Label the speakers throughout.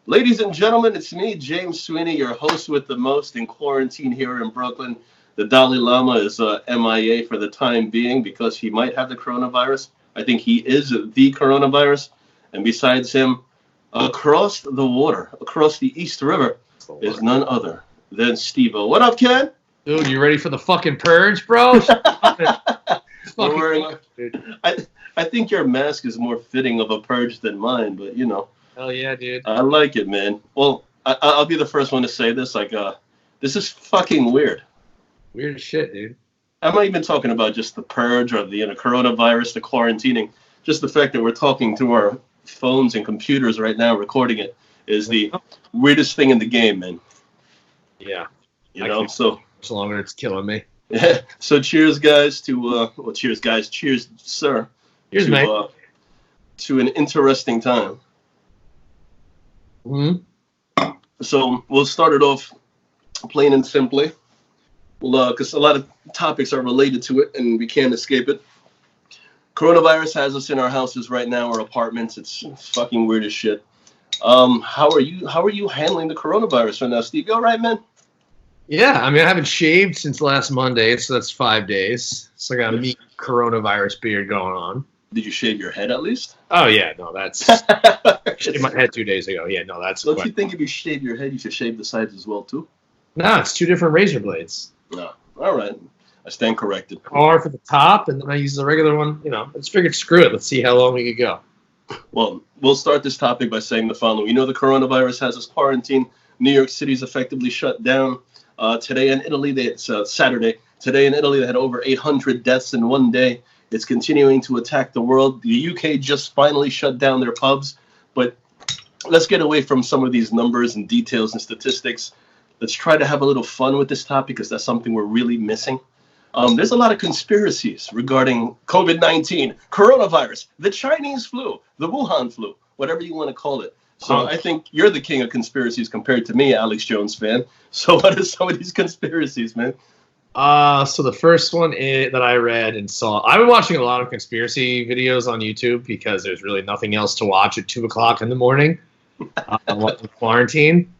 Speaker 1: Ladies and gentlemen, it's me, James Sweeney, your host with the most in quarantine here in Brooklyn. The Dalai Lama is MIA for the time being because he might have the coronavirus. I think he is the coronavirus. And besides him, across the water, across the East River, is none other than Steve-O. What up, Ken?
Speaker 2: Dude, you ready for the fucking purge, bro?
Speaker 1: We're wearing, I think your mask is more fitting of a purge than mine, but you know.
Speaker 2: Hell yeah, dude.
Speaker 1: I like it, man. Well, I'll be the first one to say this. This is fucking weird.
Speaker 2: Weird as shit, dude.
Speaker 1: I'm not even talking about just the purge or the coronavirus, the quarantining. Just the fact that we're talking through our phones and computers right now, recording it, is the weirdest thing in the game, man.
Speaker 2: Yeah.
Speaker 1: You know, so
Speaker 2: much longer, it's killing me.
Speaker 1: Yeah. So cheers, guys, to cheers, guys. Cheers, sir.
Speaker 2: Cheers, mate.
Speaker 1: To an interesting time.
Speaker 2: Mm-hmm.
Speaker 1: So we'll start it off plain and simply. Because a lot of topics are related to it, and we can't escape it. Coronavirus has us in our houses right now, our apartments. It's fucking weird as shit. How are you handling the coronavirus right now, Steve? You all right, man?
Speaker 2: Yeah, I mean, I haven't shaved since last Monday, so that's 5 days. So I got a meat coronavirus beard going on.
Speaker 1: Did you shave your head at least?
Speaker 2: Oh, yeah, no, that's... shaved my head 2 days ago. Yeah, no, that's...
Speaker 1: Don't you think if you shave your head, you should shave the sides as well, too?
Speaker 2: No, it's 2 different razor blades.
Speaker 1: No. All right. I stand corrected.
Speaker 2: R for the top, and then I use the regular one. You know, I just figured, screw it. Let's see how long we could go.
Speaker 1: Well, we'll start this topic by saying the following. You know the coronavirus has us quarantined. New York City's effectively shut down. Today in Italy, it's Saturday. Today in Italy, they had over 800 deaths in one day. It's continuing to attack the world. The UK just finally shut down their pubs. But let's get away from some of these numbers and details and statistics. Let's try to have a little fun with this topic because that's something we're really missing. There's a lot of conspiracies regarding COVID-19, coronavirus, the Chinese flu, the Wuhan flu, whatever you want to call it. So I think you're the king of conspiracies compared to me, Alex Jones fan. So what are some of these conspiracies, man?
Speaker 2: So the first one that I read and saw, I've been watching a lot of conspiracy videos on YouTube because there's really nothing else to watch at 2 o'clock in the morning while in quarantine.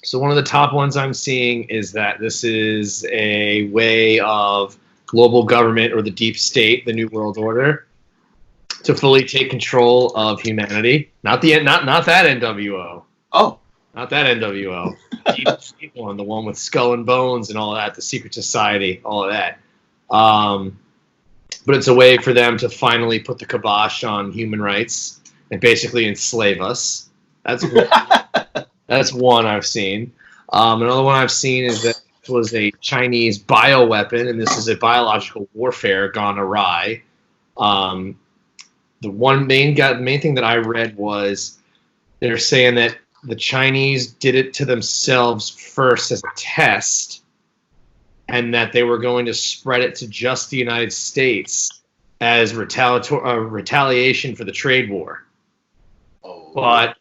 Speaker 2: So one of the top ones I'm seeing is that this is a way of global government or the deep state, the New World Order, to fully take control of humanity. Not that NWO.
Speaker 1: Oh,
Speaker 2: not that NWO. Deep state one, the one with skull and bones and all of that, the secret society, all of that. But it's a way for them to finally put the kibosh on human rights and basically enslave us. That's one I've seen. Another one I've seen is that it was a Chinese bioweapon, and this is a biological warfare gone awry. The main thing that I read was they're saying that the Chinese did it to themselves first as a test, and that they were going to spread it to just the United States as retaliation for the trade war.
Speaker 1: Oh.
Speaker 2: But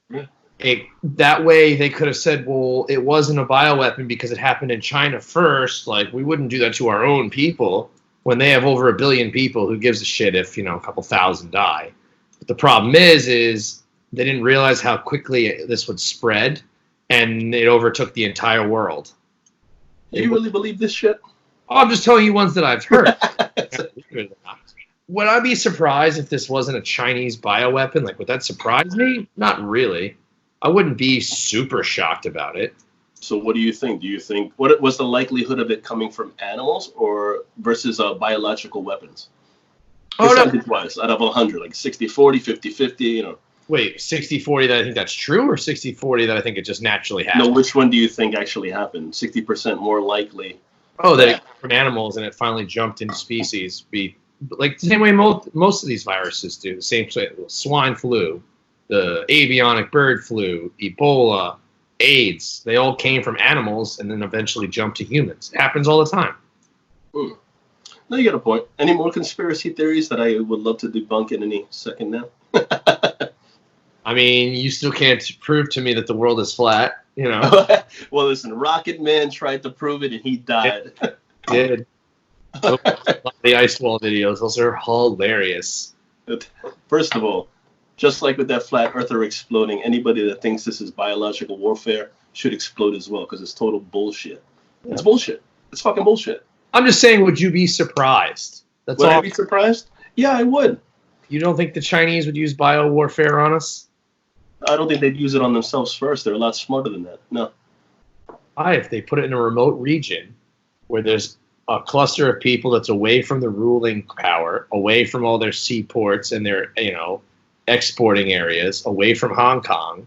Speaker 2: that way they could have said, well, it wasn't a bioweapon because it happened in China first. Like, we wouldn't do that to our own people when they have over 1 billion people. Who gives a shit if, a couple thousand die? But the problem is they didn't realize how quickly this would spread, and it overtook the entire world.
Speaker 1: Do you really believe this shit?
Speaker 2: Oh, I'm just telling you ones that I've heard. Would I be surprised if this wasn't a Chinese bioweapon? Like, would that surprise me? Not really. I wouldn't be super shocked about it.
Speaker 1: So what do you think? Do you think what was the likelihood of it coming from animals or versus biological weapons? Percentage-wise, out of 100, like 60-40, 50-50,
Speaker 2: Wait, 60-40 that I think that's true, or 60-40 that I think it just naturally happened?
Speaker 1: No, which one do you think actually happened? 60% more likely.
Speaker 2: Oh, that it came from animals and it finally jumped into species. Like the same way most of these viruses do. The same swine flu, the avionic bird flu, Ebola, AIDS. They all came from animals and then eventually jumped to humans. It happens all the time.
Speaker 1: No, you got a point. Any more conspiracy theories that I would love to debunk in any second now?
Speaker 2: I mean, you still can't prove to me that the world is flat,
Speaker 1: Well, listen, Rocket Man tried to prove it and he died.
Speaker 2: Did. The ice wall videos, those are hilarious.
Speaker 1: First of all, Just like with that flat earther exploding, anybody that thinks this is biological warfare should explode as well because it's total bullshit.
Speaker 2: Yeah.
Speaker 1: It's bullshit. It's fucking bullshit.
Speaker 2: I'm just saying, would you be surprised? That's
Speaker 1: Would
Speaker 2: all.
Speaker 1: I be surprised? Yeah, I would.
Speaker 2: You don't think the Chinese would use bio warfare on us?
Speaker 1: I don't think they'd use it on themselves first. They're a lot smarter than that. No.
Speaker 2: Why, if they put it in a remote region where there's a cluster of people that's away from the ruling power, away from all their seaports and their, exporting areas, away from Hong Kong.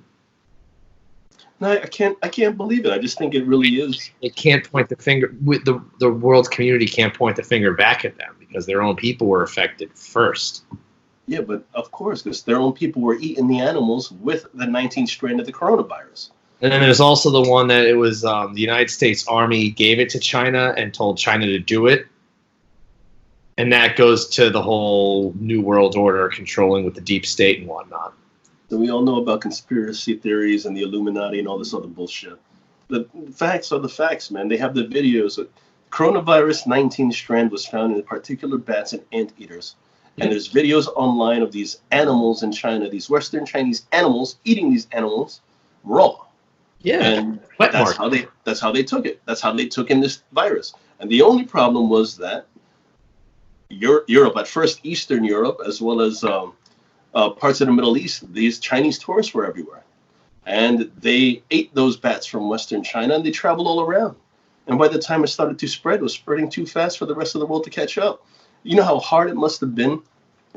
Speaker 1: No, I can't believe it. I just think it really is.
Speaker 2: It can't point the finger. The world community can't point the finger back at them because their own people were affected first.
Speaker 1: Yeah, but of course, because their own people were eating the animals with the 19th strain of the coronavirus.
Speaker 2: And then there's also the one that it was the United States Army gave it to China and told China to do it. And that goes to the whole New World Order controlling with the deep state and whatnot.
Speaker 1: So we all know about conspiracy theories and the Illuminati and all this other bullshit. The facts are the facts, man. They have the videos. Coronavirus 19 strand was found in particular bats and anteaters. And there's videos online of these animals in China, these Western Chinese animals eating these animals raw.
Speaker 2: Yeah,
Speaker 1: and that's how they took it. That's how they took in this virus. And the only problem was that Europe, at first Eastern Europe, as well as parts of the Middle East, these Chinese tourists were everywhere. And they ate those bats from Western China, and they traveled all around. And by the time it started to spread, it was spreading too fast for the rest of the world to catch up. You know how hard it must have been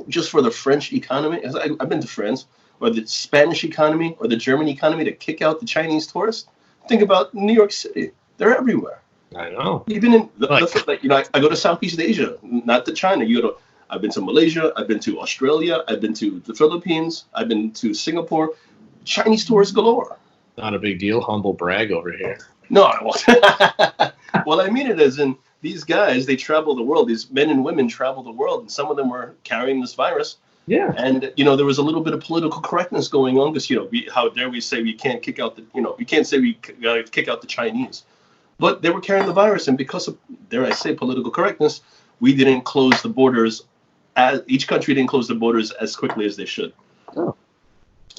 Speaker 1: just for the French economy? I've been to France, or the Spanish economy, or the German economy to kick out the Chinese tourists. Think about New York City. They're everywhere.
Speaker 2: I know.
Speaker 1: Even in, I go to Southeast Asia, not to China. I've been to Malaysia. I've been to Australia. I've been to the Philippines. I've been to Singapore. Chinese tourists galore.
Speaker 2: Not a big deal. Humble brag over here.
Speaker 1: No, well, I mean it as in these guys, they travel the world. These men and women travel the world, and some of them were carrying this virus.
Speaker 2: Yeah.
Speaker 1: And, there was a little bit of political correctness going on because, how dare we say we can't kick out we can't say we gotta kick out the Chinese. But they were carrying the virus, and because of, dare I say, political correctness, we didn't close the borders. Each country didn't close the borders as quickly as they should.
Speaker 2: Oh.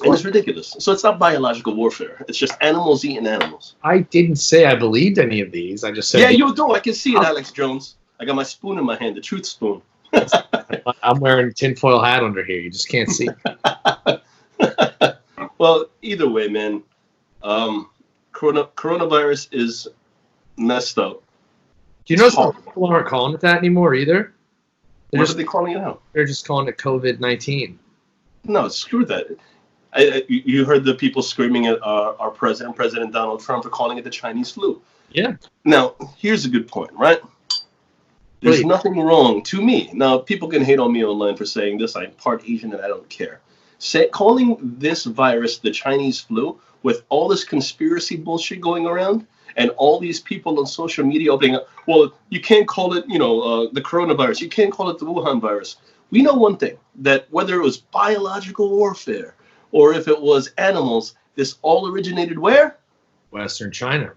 Speaker 1: And it's ridiculous. So it's not biological warfare. It's just animals eating animals.
Speaker 2: I didn't say I believed any of these. I just said...
Speaker 1: Yeah, you do. I can see it, Alex Jones. I got my spoon in my hand, the truth spoon.
Speaker 2: I'm wearing a tinfoil hat under here. You just can't see.
Speaker 1: Well, either way, man, coronavirus is messed up.
Speaker 2: Do you know some people aren't calling it that anymore either?
Speaker 1: What are they calling it now?
Speaker 2: They're just calling it COVID-19.
Speaker 1: No, screw that. You heard the people screaming at our president, President Donald Trump, for calling it the Chinese flu.
Speaker 2: Yeah.
Speaker 1: Now, here's a good point, right? There's nothing wrong to me. Now, people can hate on me online for saying this. I'm part Asian and I don't care. Calling this virus the Chinese flu with all this conspiracy bullshit going around and all these people on social media opening up, well, you can't call it, the coronavirus. You can't call it the Wuhan virus. We know one thing, that whether it was biological warfare or if it was animals, this all originated where?
Speaker 2: Western China.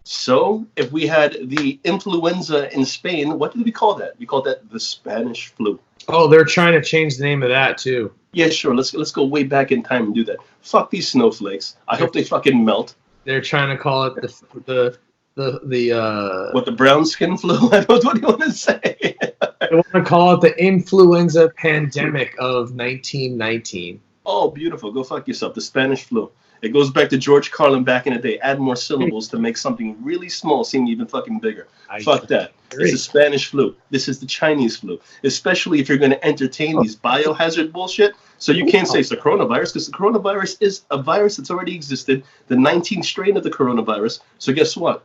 Speaker 1: So if we had the influenza in Spain, what did we call that? We called that the Spanish flu.
Speaker 2: Oh, they're trying to change the name of that too.
Speaker 1: Yeah, sure. Let's go way back in time and do that. Fuck these snowflakes. I hope they fucking melt.
Speaker 2: They're trying to call it the
Speaker 1: what, the brown skin flu? What do you want to say?
Speaker 2: They want to call it the influenza pandemic of 1919.
Speaker 1: Oh, beautiful. Go fuck yourself. The Spanish flu. It goes back to George Carlin back in the day. Add more syllables to make something really small seem even fucking bigger. Fuck that. It's the Spanish flu. This is the Chinese flu. Especially if you're going to entertain these biohazard bullshit. So you can't say it's the coronavirus because the coronavirus is a virus that's already existed. The 19th strain of the coronavirus. So guess what?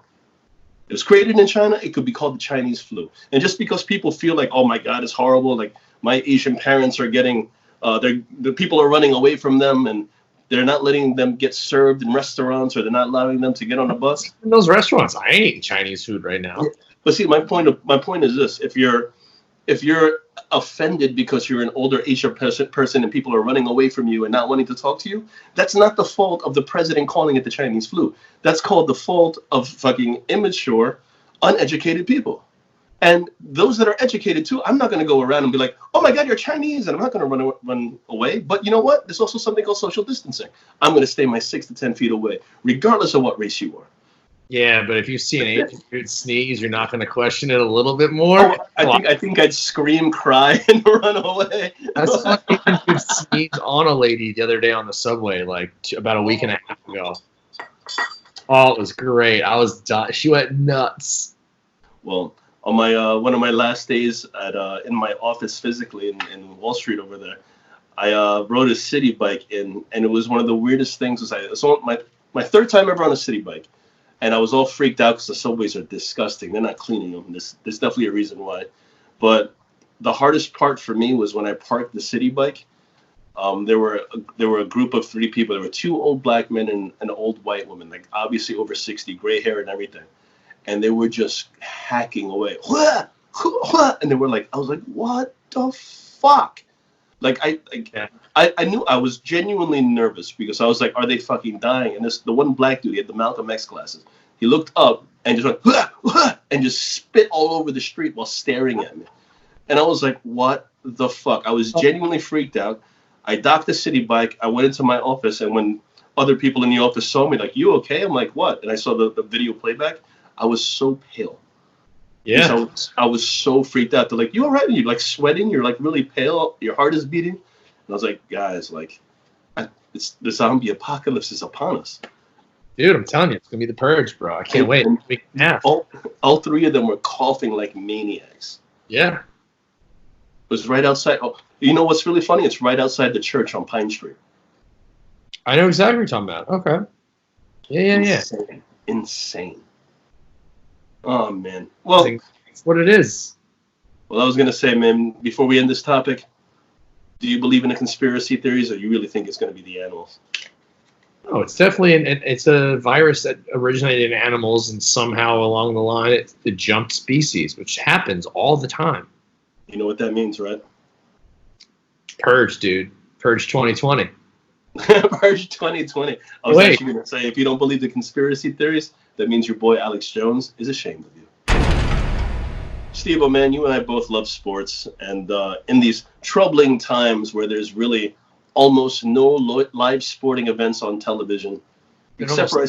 Speaker 1: It was created in China. It could be called the Chinese flu. And just because people feel like, oh my God, it's horrible. Like my Asian parents are getting, the people are running away from them and they're not letting them get served in restaurants, or they're not allowing them to get on a bus.
Speaker 2: In those restaurants, I ain't eating Chinese food right now.
Speaker 1: But see, my point is this: if you're offended because you're an older Asian person and people are running away from you and not wanting to talk to you, that's not the fault of the president calling it the Chinese flu. That's called the fault of fucking immature, uneducated people. And those that are educated too, I'm not going to go around and be like, oh my God, you're Chinese, and I'm not going to run away. But you know what? There's also something called social distancing. I'm going to stay my 6 to 10 feet away, regardless of what race you are.
Speaker 2: Yeah, but if you see an Asian dude sneeze, you're not going to question it a little bit more.
Speaker 1: Oh, I think I'd scream, cry, and run away.
Speaker 2: I saw an Asian dude sneeze on a lady the other day on the subway, like about a week and a half ago. Oh, it was great. I was dying. She went nuts.
Speaker 1: Well, on my one of my last days at in my office physically in Wall Street over there, I rode a city bike in, and it was one of the weirdest things. It's my third time ever on a city bike, and I was all freaked out because the subways are disgusting. They're not cleaning them. There's definitely a reason why. But the hardest part for me was when I parked the city bike. There were a group of 3 people. There were 2 old black men and an old white woman, like obviously over 60, gray hair and everything. And they were just hacking away. And they were like, I was like, what the fuck? Like I knew I was genuinely nervous because I was like, are they fucking dying? And the one black dude, he had the Malcolm X glasses. He looked up and just went and just spit all over the street while staring at me. And I was like, what the fuck? I was genuinely freaked out. I docked the city bike. I went into my office, and when other people in the office saw me, like, you okay? I'm like, what? And I saw the video playback. I was so pale.
Speaker 2: Yeah.
Speaker 1: I was so freaked out. They're like, you all right? And you're like sweating. You're like really pale. Your heart is beating. And I was like, guys, like, the zombie apocalypse is upon us.
Speaker 2: Dude, I'm telling you, it's going to be the purge, bro. I can't wait.
Speaker 1: All 3 of them were coughing like maniacs.
Speaker 2: Yeah.
Speaker 1: It was right outside. Oh, you know what's really funny? It's right outside the church on Pine Street.
Speaker 2: I know exactly what you're talking about. Okay. Yeah.
Speaker 1: Insane. Oh, man. Well,
Speaker 2: that's what it is.
Speaker 1: Well, I was going to say, man, before we end this topic, do you believe in the conspiracy theories, or you really think it's going to be the animals?
Speaker 2: No, it's definitely it's a virus that originated in animals, and somehow along the line it jumped species, which happens all the time.
Speaker 1: You know what that means, right?
Speaker 2: Purge, dude. Purge 2020.
Speaker 1: Purge 2020. I was actually going to say, if you don't believe the conspiracy theories, that means your boy Alex Jones is ashamed of you. Steve-O, man, you and I both love sports, and in these troubling times where there's really almost no live sporting events on television, except for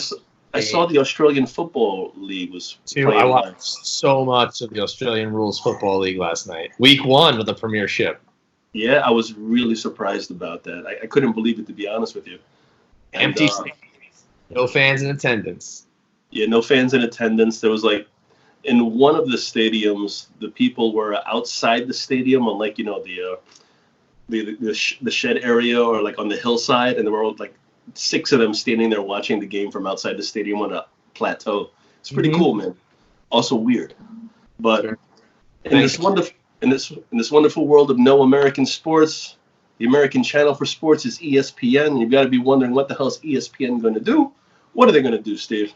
Speaker 1: I saw the Australian Football League was playing.
Speaker 2: I watched so much of the Australian Rules Football League last night. Week 1 of the Premiership.
Speaker 1: Yeah, I was really surprised about that. I couldn't believe it, to be honest with you.
Speaker 2: Empty stadiums. No fans in attendance.
Speaker 1: Yeah, no fans in attendance. There was like, in one of the stadiums, the people were outside the stadium on, like, you know, the shed area, or like on the hillside, and there were like 6 of them standing there watching the game from outside the stadium on a plateau. It's pretty cool, man. Also weird, but
Speaker 2: sure.
Speaker 1: in this wonderful world of no American sports, the American channel for sports is ESPN. You've got to be wondering, what the hell is ESPN going to do? What are they going to do, Steve?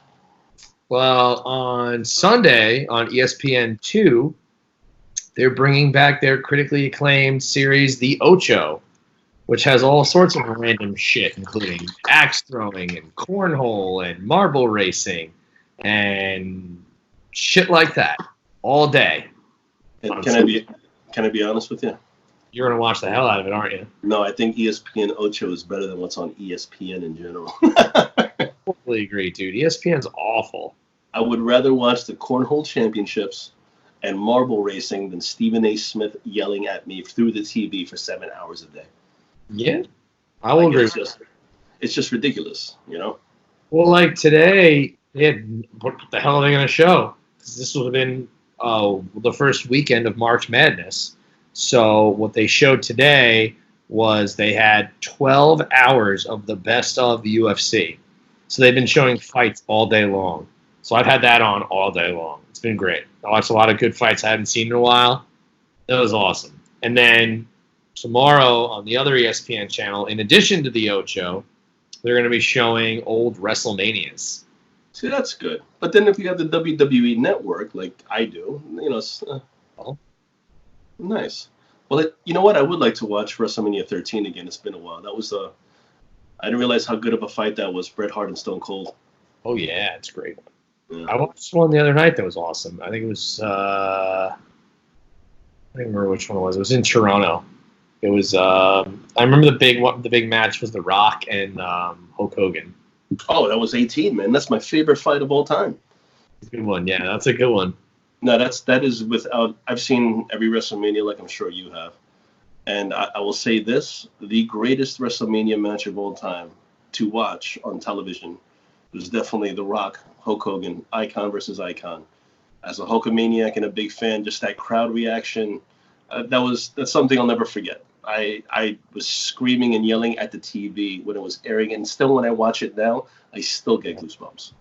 Speaker 2: Well, on Sunday on ESPN2, they're bringing back their critically acclaimed series, The Ocho, which has all sorts of random shit, including axe throwing and cornhole and marble racing and shit like that all day.
Speaker 1: And can I be honest with you?
Speaker 2: You're going to watch the hell out of it, aren't you?
Speaker 1: No, I think ESPN Ocho is better than what's on ESPN in general.
Speaker 2: Totally agree, dude. ESPN's awful.
Speaker 1: I would rather watch the Cornhole Championships and marble racing than Stephen A. Smith yelling at me through the TV for 7 hours a day.
Speaker 2: Yeah, I will agree.
Speaker 1: It's just ridiculous, you know?
Speaker 2: Well, like today, what the hell are they going to show? Because this would have been the first weekend of March Madness. So what they showed today was they had 12 hours of the best of the UFC. So they've been showing fights all day long. So I've had that on all day long. It's been great. I watched a lot of good fights I haven't seen in a while. It was awesome. And then tomorrow on the other ESPN channel, in addition to the Ocho, they're going to be showing old WrestleManias.
Speaker 1: See, that's good. But then if you have the WWE Network, like I do, you know, it's nice. Well, you know what? I would like to watch WrestleMania 13 again. It's been a while. That was I didn't realize how good of a fight that was, Bret Hart and Stone Cold.
Speaker 2: Oh, yeah, it's a great one.
Speaker 1: Yeah.
Speaker 2: I watched one the other night that was awesome. I think it was don't remember which one it was. It was in Toronto. It was. I remember the big match was The Rock and Hulk Hogan.
Speaker 1: Oh, that was 18, man. That's my favorite fight of all time.
Speaker 2: Good one. Yeah, that's a good one.
Speaker 1: No, that is without. I've seen every WrestleMania, like I'm sure you have, and I will say this: the greatest WrestleMania match of all time to watch on television was definitely The Rock, Hulk Hogan, icon versus icon. As a Hulkamaniac and a big fan, just that crowd reaction, that's something I'll never forget. I was screaming and yelling at the TV when it was airing, and still when I watch it now, I still get goosebumps.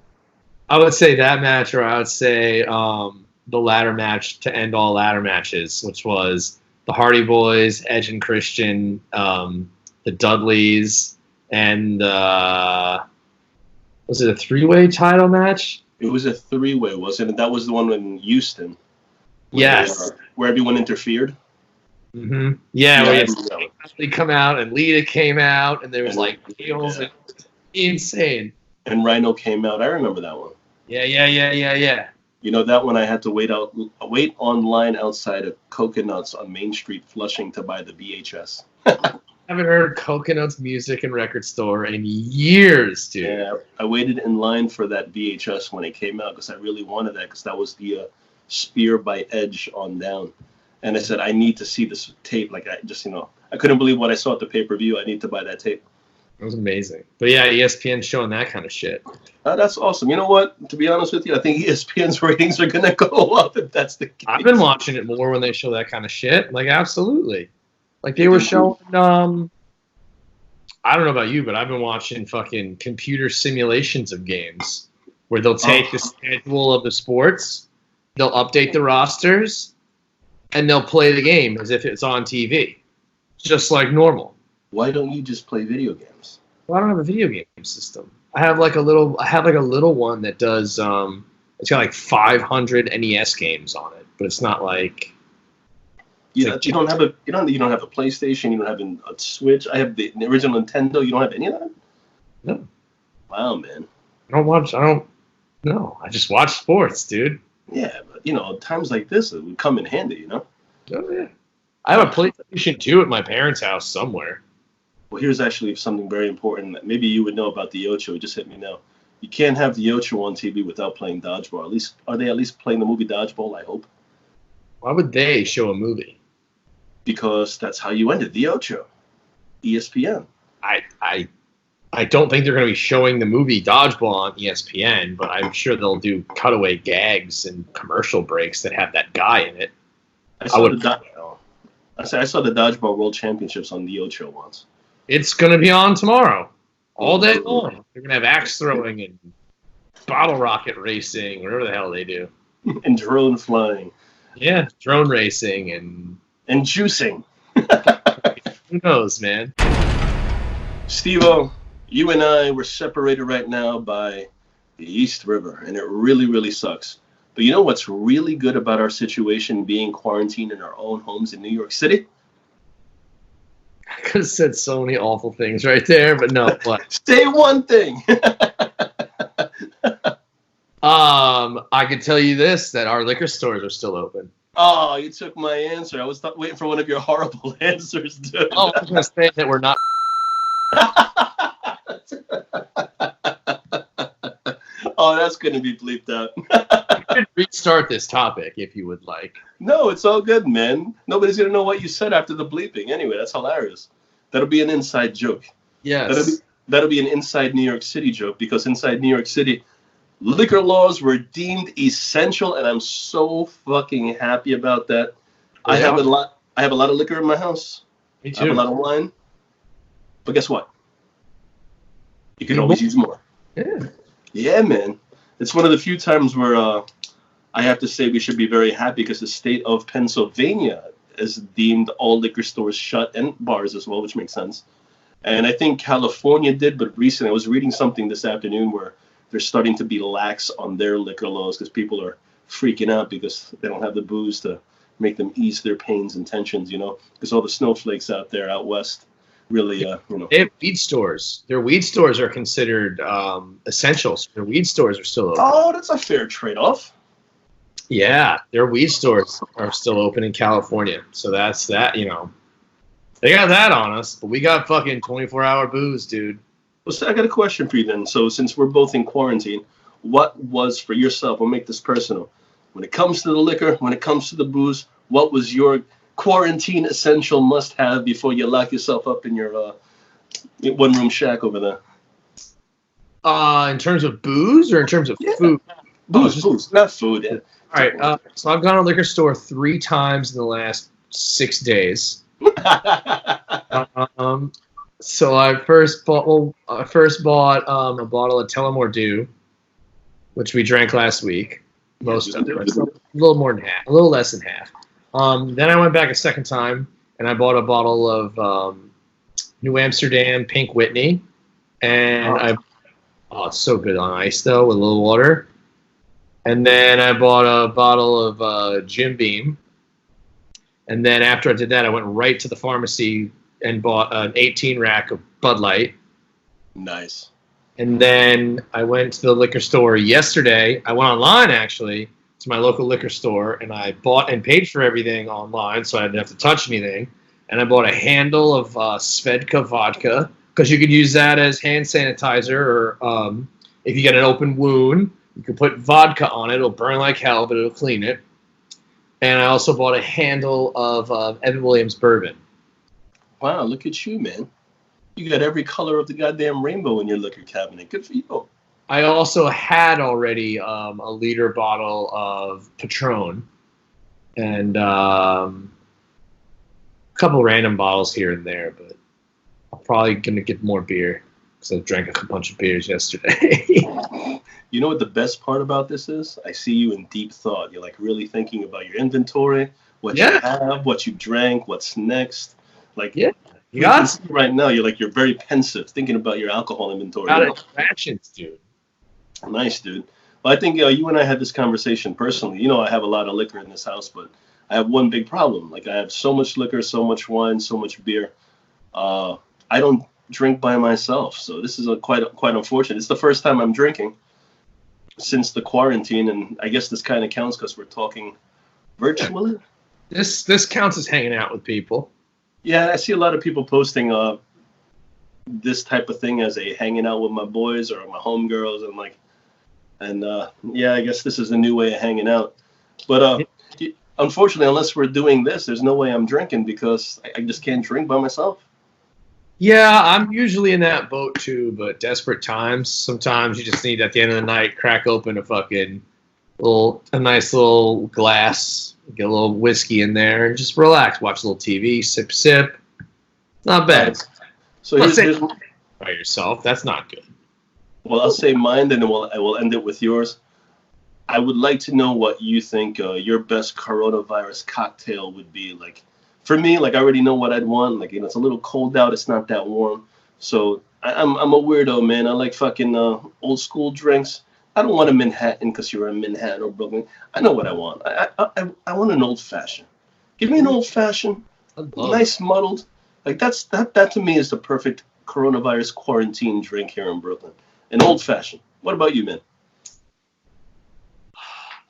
Speaker 2: I would say that match, or I would say the ladder match to end all ladder matches, which was the Hardy Boys, Edge and Christian, the Dudleys, and was it a three-way title match?
Speaker 1: It was a three-way, wasn't it? That was the one in Houston.
Speaker 2: Yes.
Speaker 1: Where everyone interfered.
Speaker 2: Mm-hmm. Yeah, where you come out and Lita came out, and there was like heels. Yeah. Insane.
Speaker 1: And Rhino came out. I remember that one.
Speaker 2: Yeah.
Speaker 1: You know, that one I had to wait online outside of Coconuts on Main Street, Flushing, to buy the VHS.
Speaker 2: I haven't heard Coconuts music and record store in years, dude.
Speaker 1: Yeah, I waited in line for that VHS when it came out because I really wanted that, because that was the Spear by Edge on down. And I said, I need to see this tape. Like, I couldn't believe what I saw at the pay-per-view. I need to buy that tape.
Speaker 2: It was amazing. But yeah, ESPN showing that kind of shit.
Speaker 1: That's awesome. You know what? To be honest with you, I think ESPN's ratings are going to go up if that's the case.
Speaker 2: I've been watching it more when they show that kind of shit. Like, absolutely. Like, they were showing, I don't know about you, but I've been watching fucking computer simulations of games where they'll take the schedule of the sports, they'll update the rosters, and they'll play the game as if it's on TV. Just like normal.
Speaker 1: Why don't you just play video games?
Speaker 2: Well, I don't have a video game system. I have like a little one that does it's got like 500 NES games on it, but it's not like
Speaker 1: you don't have a PlayStation, you don't have a Switch. I have the original Nintendo. You don't have any of that?
Speaker 2: No.
Speaker 1: Wow, man.
Speaker 2: I just watch sports, dude.
Speaker 1: Yeah, but times like this it would come in handy,
Speaker 2: Oh yeah. I have a PlayStation 2 at my parents' house somewhere.
Speaker 1: Well, here's actually something very important that maybe you would know about the Ocho. It just hit me now. You can't have the Ocho on TV without playing dodgeball. Are they at least playing the movie Dodgeball? I hope.
Speaker 2: Why would they show a movie?
Speaker 1: Because that's how you ended the Ocho. ESPN.
Speaker 2: I don't think they're going to be showing the movie Dodgeball on ESPN, but I'm sure they'll do cutaway gags and commercial breaks that have that guy in it.
Speaker 1: I saw the Dodgeball World Championships on the Ocho once.
Speaker 2: It's going to be on tomorrow, all day long. They're going to have axe throwing and bottle rocket racing, whatever the hell they do.
Speaker 1: And drone flying.
Speaker 2: Yeah, drone racing and
Speaker 1: juicing.
Speaker 2: Who knows, man?
Speaker 1: Steve-O, you and I were separated right now by the East River, and it really, really sucks. But you know what's really good about our situation being quarantined in our own homes in New York City?
Speaker 2: I could have said so many awful things right there, but no. What?
Speaker 1: Say one thing.
Speaker 2: I could tell you this, that our liquor stores are still open.
Speaker 1: Oh, you took my answer. I was waiting for one of your horrible answers, dude.
Speaker 2: Oh, I was going to say that we're not.
Speaker 1: Oh, that's going to be bleeped out.
Speaker 2: You could restart this topic if you would like.
Speaker 1: No, it's all good, man. Nobody's going to know what you said after the bleeping. Anyway, that's hilarious. That'll be an inside joke.
Speaker 2: Yes.
Speaker 1: That'll be an inside New York City joke, because inside New York City, liquor laws were deemed essential, and I'm so fucking happy about that. Yeah. I have a lot of liquor in my house.
Speaker 2: Me too.
Speaker 1: I have a lot of wine. But guess what? You can always use more.
Speaker 2: Yeah.
Speaker 1: Yeah, man. It's one of the few times where I have to say we should be very happy, because the state of Pennsylvania has deemed all liquor stores shut, and bars as well, which makes sense. And I think California did, but recently I was reading something this afternoon where they're starting to be lax on their liquor laws because people are freaking out because they don't have the booze to make them ease their pains and tensions, because all the snowflakes out there out west really,
Speaker 2: They have weed stores. Their weed stores are considered essentials. Their weed stores are still open.
Speaker 1: Oh, that's a fair trade-off.
Speaker 2: Yeah, their weed stores are still open in California. So that's that, They got that on us, but we got fucking 24-hour booze, dude.
Speaker 1: Well, so I got a question for you then. So since we're both in quarantine, what was for yourself? We'll make this personal. When it comes to the liquor, when it comes to the booze, what was your quarantine essential must-have before you lock yourself up in your one-room shack over there?
Speaker 2: In terms of booze or in terms of food?
Speaker 1: Booze, not food. Yeah.
Speaker 2: All right. So I've gone to a liquor store 3 times in the last 6 days. So I first bought a bottle of Tullamore Dew, which we drank last week. Most of it, a little more than half, a little less than half. Then I went back a second time and I bought a bottle of New Amsterdam Pink Whitney, and it's so good on ice though with a little water. And then I bought a bottle of Jim Beam. And then after I did that, I went right to the pharmacy and bought an 18-rack of Bud Light.
Speaker 1: Nice.
Speaker 2: And then I went to the liquor store yesterday. I went online, actually, to my local liquor store, and I bought and paid for everything online, so I didn't have to touch anything. And I bought a handle of Svedka vodka, because you could use that as hand sanitizer, or if you get an open wound, you can put vodka on it. It'll burn like hell, but it'll clean it. And I also bought a handle of Evan Williams bourbon.
Speaker 1: Wow, look at you, man. You got every color of the goddamn rainbow in your liquor cabinet. Good for you.
Speaker 2: I also had already a liter bottle of Patron and a couple random bottles here and there, but I'm probably going to get more beer because I drank a bunch of beers yesterday.
Speaker 1: You know what the best part about this is? I see you in deep thought. You're like really thinking about your inventory, what you have, what you drank, what's next. Like,
Speaker 2: you got
Speaker 1: right now, you're very pensive, thinking about your alcohol inventory.
Speaker 2: Got attractions, dude.
Speaker 1: Nice, dude. Well, I think you and I had this conversation personally. You know, I have a lot of liquor in this house, but I have one big problem. Like, I have so much liquor, so much wine, so much beer. I don't drink by myself, so this is quite unfortunate. It's the first time I'm drinking since the quarantine, and I guess this kind of counts because we're talking virtually.
Speaker 2: This counts as hanging out with people.
Speaker 1: Yeah, I see a lot of people posting this type of thing as a hanging out with my boys or my homegirls, and I guess this is a new way of hanging out. But unfortunately, unless we're doing this, there's no way I'm drinking because I just can't drink by myself.
Speaker 2: Yeah, I'm usually in that boat too, but desperate times, sometimes you just need at the end of the night crack open a nice little glass, get a little whiskey in there, and just relax, watch a little TV, sip. Not bad.
Speaker 1: So here's
Speaker 2: by yourself, that's not good.
Speaker 1: Well, I'll say mine, then I will end it with yours. I would like to know what you think your best coronavirus cocktail would be. Like, for me, like I already know what I'd want. Like, it's a little cold out, it's not that warm. So I'm a weirdo, man. I like fucking old school drinks. I don't want a Manhattan because you're in Manhattan or Brooklyn. I know what I want. I want an old fashioned. Give me an old fashioned, nice muddled. Like that to me is the perfect coronavirus quarantine drink here in Brooklyn. An old fashioned. What about you, man?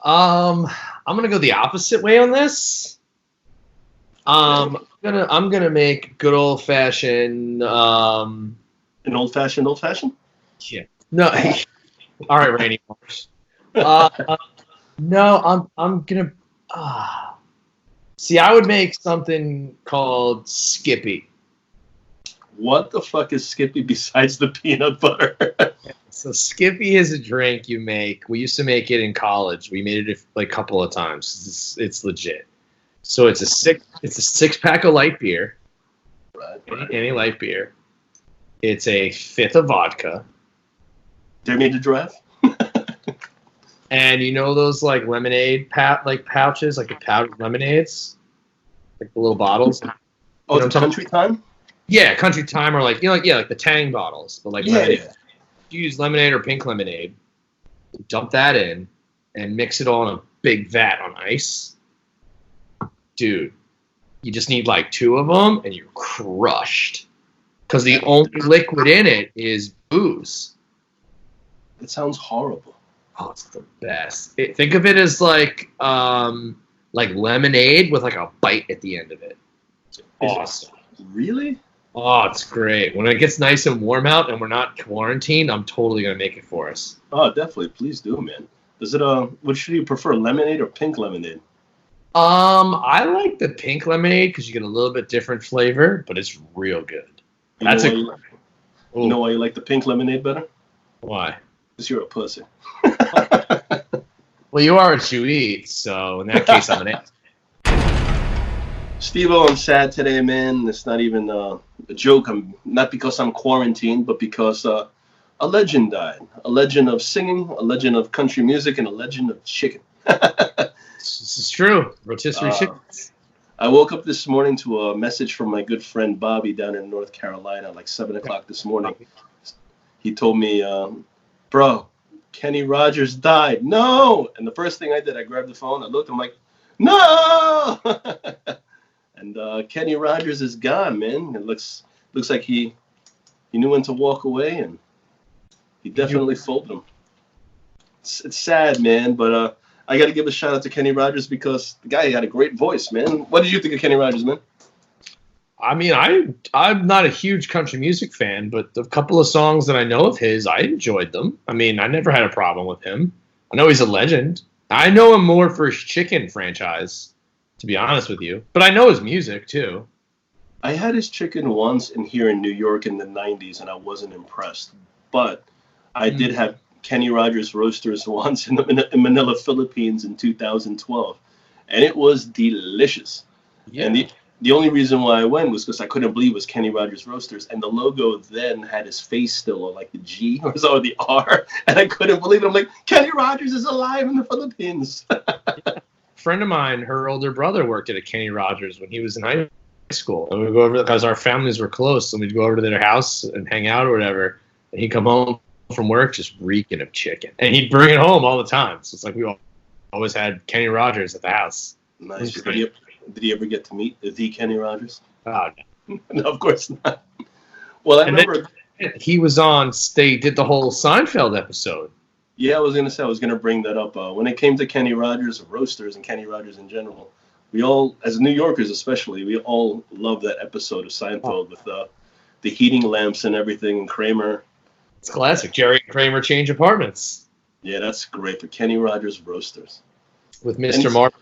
Speaker 2: I'm gonna go the opposite way on this. I'm gonna make good old fashioned.
Speaker 1: An old fashioned.
Speaker 2: Yeah. No. All right, Randy Morris. No, I'm gonna. See, I would make something called Skippy.
Speaker 1: What the fuck is Skippy besides the peanut butter?
Speaker 2: So Skippy is a drink you make. We used to make it in college. We made it like a couple of times. It's legit. So it's a 6-pack of light beer. Right. Any light beer. It's a 5th of vodka.
Speaker 1: Dare me to draft?
Speaker 2: And you know those like lemonade pouches, like the powdered lemonades, like the little bottles.
Speaker 1: Oh, the Country Time.
Speaker 2: Yeah, Country Time, or like like the Tang bottles, but like lemonade. Yeah. You use lemonade or pink lemonade. Dump that in and mix it all in a big vat on ice. Dude, you just need like 2 of them and you're crushed. Because the only liquid in it is booze.
Speaker 1: It sounds horrible.
Speaker 2: Oh, it's the best. Think of it as like lemonade with like a bite at the end of it. It's awesome.
Speaker 1: Really?
Speaker 2: Oh, it's great. When it gets nice and warm out and we're not quarantined, I'm totally gonna make it for us.
Speaker 1: Oh, definitely. Please do, man. Does it what should you prefer, lemonade or pink lemonade?
Speaker 2: I like the pink lemonade because you get a little bit different flavor, but it's real good.
Speaker 1: You know why you know why you like the pink lemonade better?
Speaker 2: Why?
Speaker 1: Because you're a pussy.
Speaker 2: Well, you are what you eat, so in that case, I'm an ass.
Speaker 1: Steve-O, I'm sad today, man. It's not even a joke. I'm not because I'm quarantined, but because a legend died. A legend of singing, a legend of country music, and a legend of chicken.
Speaker 2: This is true. Rotisserie chicken.
Speaker 1: I woke up this morning to a message from my good friend Bobby down in North Carolina, like 7 o'clock this morning. He told me, bro, Kenny Rogers died. No! And the first thing I did, I grabbed the phone, I looked, I'm like, no! And Kenny Rogers is gone, man. It looks like he knew when to walk away, and he definitely folded him. It's sad, man, but I got to give a shout out to Kenny Rogers because the guy had a great voice, man. What did you think of Kenny Rogers, man?
Speaker 2: I mean, I'm not a huge country music fan, but the couple of songs that I know of his, I enjoyed them. I mean, I never had a problem with him. I know he's a legend. I know him more for his chicken franchise, to be honest with you. But I know his music, too.
Speaker 1: I had his chicken once here in New York in the 90s, and I wasn't impressed. But I did have Kenny Rogers Roasters once in Manila, Philippines in 2012, and it was delicious.
Speaker 2: Yeah.
Speaker 1: And the only reason why I went was because I couldn't believe it was Kenny Rogers Roasters, and the logo then had his face still, or like the G or the R, and I couldn't believe it. I'm like, Kenny Rogers is alive in the Philippines.
Speaker 2: A friend of mine, her older brother worked at a Kenny Rogers when he was in high school, and we'd go over because our families were close, and we'd go over to their house and hang out or whatever, and he'd come home from work just reeking of chicken, and he'd bring it home all the time. So it's like we always had Kenny Rogers at the house.
Speaker 1: Nice. Did he ever get to meet the Kenny Rogers?
Speaker 2: Oh,
Speaker 1: no. No, of course not. Well, I remember
Speaker 2: he was on. They did the whole Seinfeld episode.
Speaker 1: Yeah, I was gonna bring that up. When it came to Kenny Rogers, Roasters, and Kenny Rogers in general, we all, as New Yorkers especially, we all love that episode of Seinfeld with the heating lamps and everything, and Kramer.
Speaker 2: It's classic. Jerry and Kramer change apartments.
Speaker 1: Yeah, that's great for Kenny Rogers Roasters.
Speaker 2: With Mr. Martin,